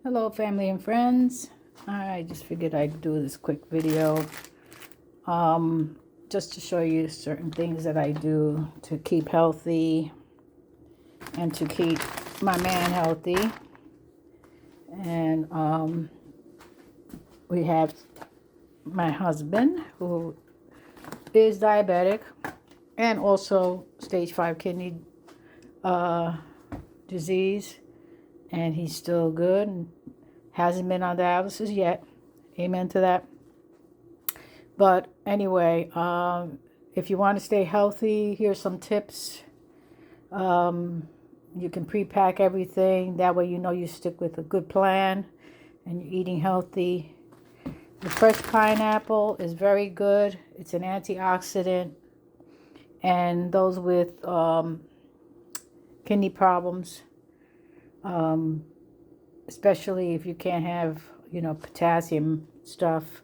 Hello, family and friends. I just figured I'd do this quick video just to show you certain things that I do to keep healthy and to keep my man healthy. And we have my husband who is diabetic and also stage 5 kidney disease, and he's still good and hasn't been on dialysis yet. Amen to that. But anyway, if you want to stay healthy, here's some tips. You can pre-pack everything. That way you know you stick with a good plan and you're eating healthy. The fresh pineapple is very good. It's an antioxidant. And those with kidney problems, especially if you can't have, potassium stuff,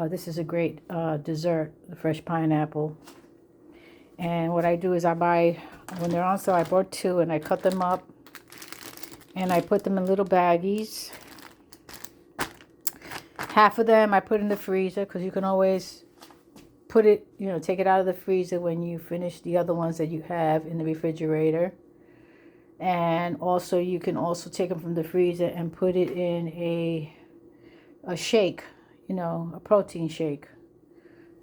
this is a great dessert, the fresh pineapple. And what I do is I buy, when they're on sale, I bought 2 and I cut them up and I put them in little baggies. Half of them I put in the freezer because you can always put it, take it out of the freezer when you finish the other ones that you have in the refrigerator. And also you can also take them from the freezer and put it in a shake, a protein shake.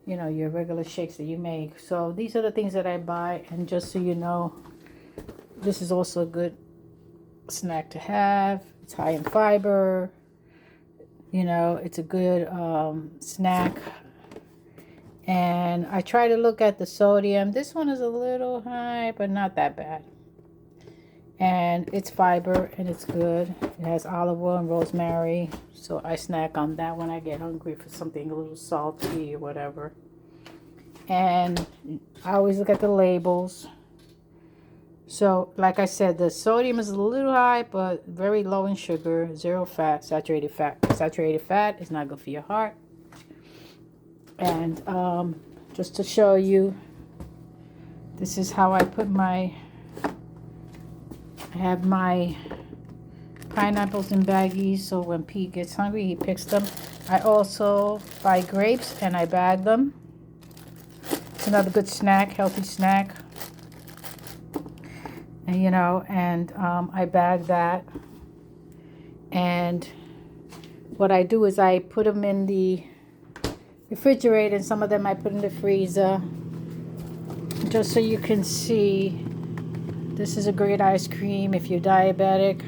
Your regular shakes that you make. So these are the things that I buy. And just so you know, this is also a good snack to have. It's high in fiber. It's a good snack. And I try to look at the sodium. This one is a little high, but not that bad. And it's fiber and it's good. It has olive oil and rosemary. So I snack on that when I get hungry for something a little salty or whatever. And I always look at the labels. So like I said, the sodium is a little high, but very low in sugar, 0 fat, saturated fat. Saturated fat is not good for your heart. And just to show you, this is how I put I have my pineapples in baggies, so when Pete gets hungry, he picks them. I also buy grapes and I bag them. It's another good snack, healthy snack. And, I bag that. And what I do is I put them in the refrigerator, and some of them I put in the freezer. Just so you can see, this is a great ice cream if you're diabetic.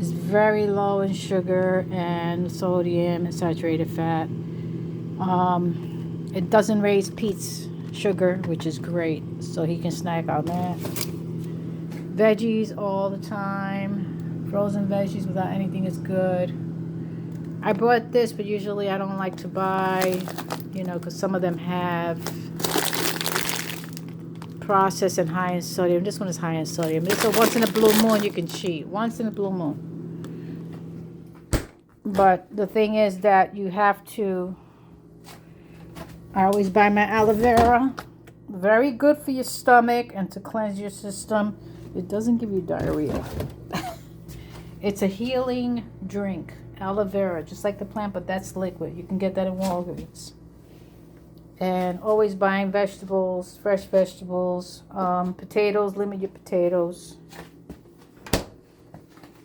It's very low in sugar and sodium and saturated fat. It doesn't raise Pete's sugar, which is great, so he can snack on that. Veggies all the time. Frozen veggies without anything is good. I bought this, but usually I don't like to buy, because some of them have processed and high in sodium. This one is high in sodium. This is once in a blue moon you can cheat. Once in a blue moon. But the thing is that you have to, I always buy my aloe vera. Very good for your stomach and to cleanse your system. It doesn't give you diarrhea. It's a healing drink. Aloe vera, just like the plant, but that's liquid. You can get that in Walgreens. And always buying vegetables, fresh vegetables, potatoes, limit your potatoes.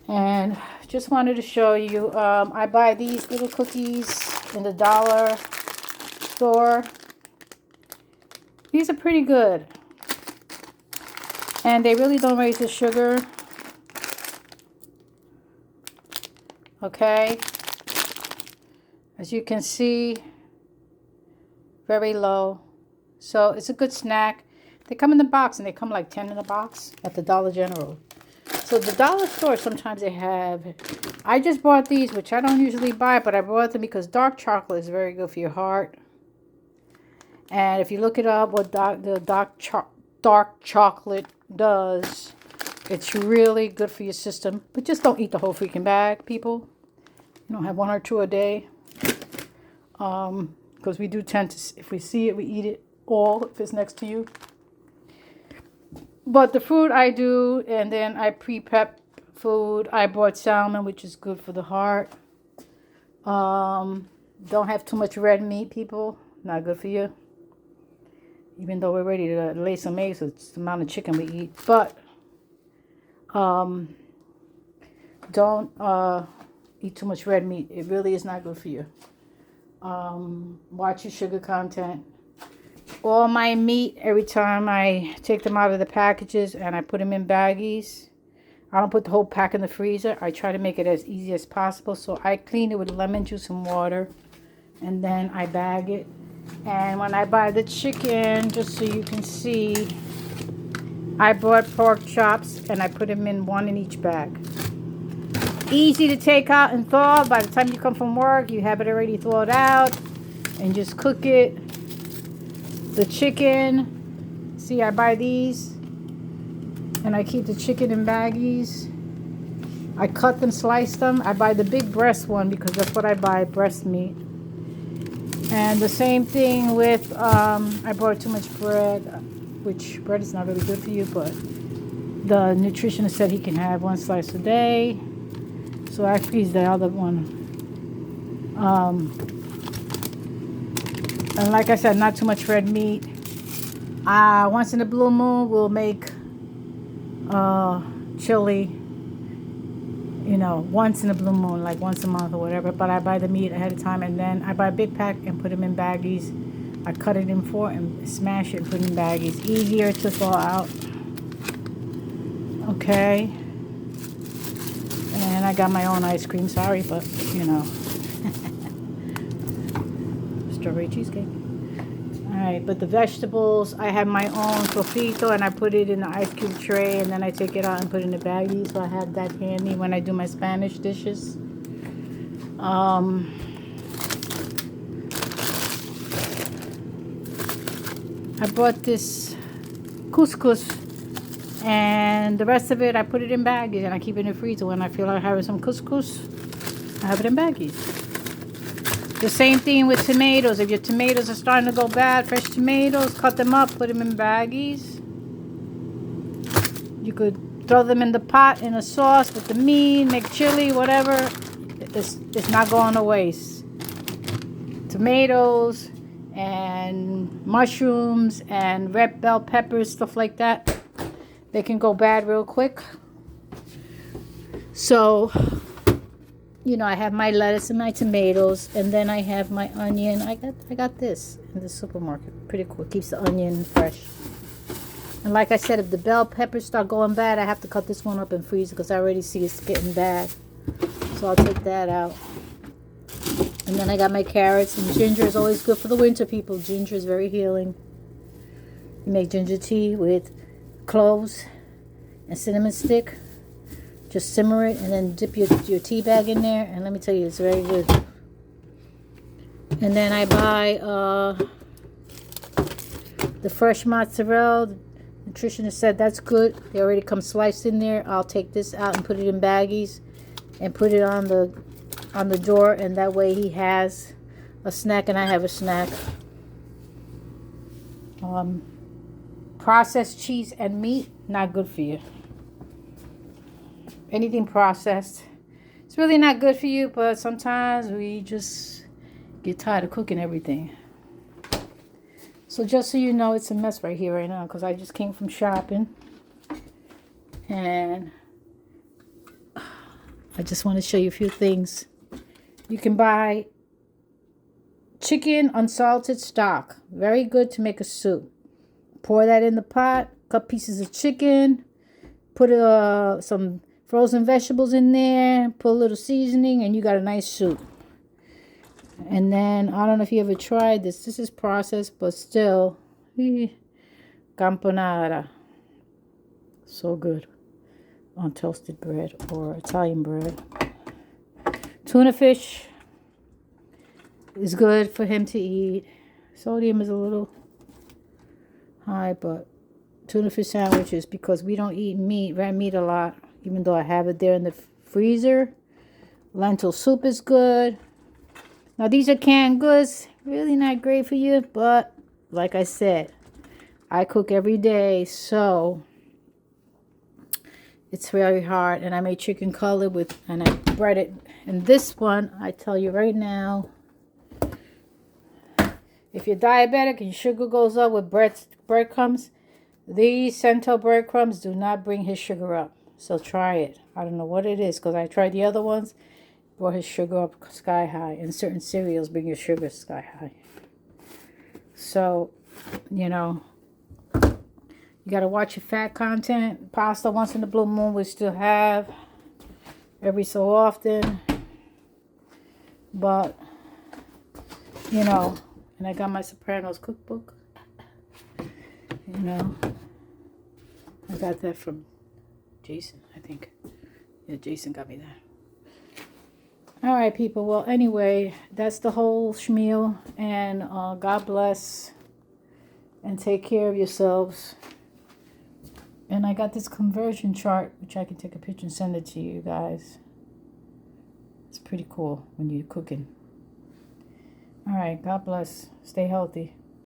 And just wanted to show you, I buy these little cookies in the dollar store. These are pretty good. And they really don't raise the sugar. Okay. As you can see, very low. So it's a good snack. They come in the box, and they come like 10 in a box at the Dollar General. So the dollar store, sometimes they have, I just bought these, which I don't usually buy, but I bought them because dark chocolate is very good for your heart. And if you look it up, what the dark chocolate does, it's really good for your system. But just don't eat the whole freaking bag, people. Have 1 or 2 a day. Because we do tend to, if we see it, we eat it all if it's next to you. But the fruit I do, and then I pre-prep food. I bought salmon, which is good for the heart. Don't have too much red meat, people. Not good for you. Even though we're ready to lay some eggs, it's the amount of chicken we eat. But don't eat too much red meat. It really is not good for you. Watch your sugar content. All my meat, every time I take them out of the packages and I put them in baggies, I don't put the whole pack in the freezer. I try to make it as easy as possible. So I clean it with lemon juice and water, and then I bag it. And when I buy the chicken, just so you can see, I bought pork chops and I put them in one in each bag. Easy to take out and thaw. By the time you come from work, you have it already thawed out and just cook it. The chicken, see, I buy these and I keep the chicken in baggies. I cut them, slice them. I buy the big breast one because that's what I buy, breast meat. And the same thing with, I bought too much bread, which bread is not really good for you, but the nutritionist said he can have one slice a day. So I freeze the other one. And like I said, not too much red meat. Once in a blue moon, we'll make chili, you know, once in a blue moon, like once a month or whatever. But I buy the meat ahead of time, and then I buy a big pack and put them in baggies. I cut it in four and smash it and put it in baggies. Easier to thaw out. Okay. And I got my own ice cream. Sorry, but you know. Strawberry cheesecake. Alright, but the vegetables, I have my own sofrito and I put it in the ice cube tray and then I take it out and put it in the baggies, so I have that handy when I do my Spanish dishes. I bought this couscous and the rest of it I put it in baggies and I keep it in the freezer. When I feel like having some couscous, I have it in baggies. The same thing with tomatoes. If your tomatoes are starting to go bad, fresh tomatoes, cut them up, put them in baggies. You could throw them in the pot in a sauce with the meat, make chili, whatever. It's not going to waste. Tomatoes and mushrooms and red bell peppers, stuff like that, they can go bad real quick. So, you know, I have my lettuce and my tomatoes, and then I have my onion. I got this in the supermarket. Pretty cool. Keeps the onion fresh. And like I said, if the bell peppers start going bad, I have to cut this one up and freeze it because I already see it's getting bad. So I'll take that out. And then I got my carrots, and ginger is always good for the winter, people. Ginger is very healing. You make ginger tea with cloves and cinnamon stick. Just simmer it and then dip your tea bag in there, and let me tell you, it's very good. And then I buy the fresh mozzarella. The nutritionist said that's good. They already come sliced in there. I'll take this out and put it in baggies and put it on the door, and that way he has a snack and I have a snack. Processed cheese and meat, not good for you. Anything processed, it's really not good for you, but sometimes we just get tired of cooking everything. So just so you know, it's a mess right here right now because I just came from shopping and I just want to show you a few things. You can buy chicken unsalted stock, very good to make a soup. Pour that in the pot, cut pieces of chicken, put some frozen vegetables in there, put a little seasoning, and you got a nice soup. And then, I don't know if you ever tried this. This is processed, but still, campanara. So good on toasted bread or Italian bread. Tuna fish is good for him to eat. Sodium is a little high, but tuna fish sandwiches, because we don't eat meat, red meat a lot. Even though I have it there in the freezer. Lentil soup is good. Now these are canned goods. Really not great for you. But like I said, I cook every day. So It's very hard. And I made chicken cutlet with, and I bread it. And this one, I tell you right now, if you're diabetic and your sugar goes up with breadcrumbs, these Cento breadcrumbs do not bring his sugar up. So try it. I don't know what it is, because I tried the other ones, brought his sugar up sky high. And certain cereals bring your sugar sky high. So, you know, you got to watch your fat content. Pasta once in a blue moon we still have. Every so often. But, you know, and I got my Sopranos cookbook. You know, I got that from Jason, I think. Yeah, Jason got me that. All right, people. Well, anyway, that's the whole schmeal. And God bless. And take care of yourselves. And I got this conversion chart, which I can take a picture and send it to you guys. It's pretty cool when you're cooking. All right. God bless. Stay healthy.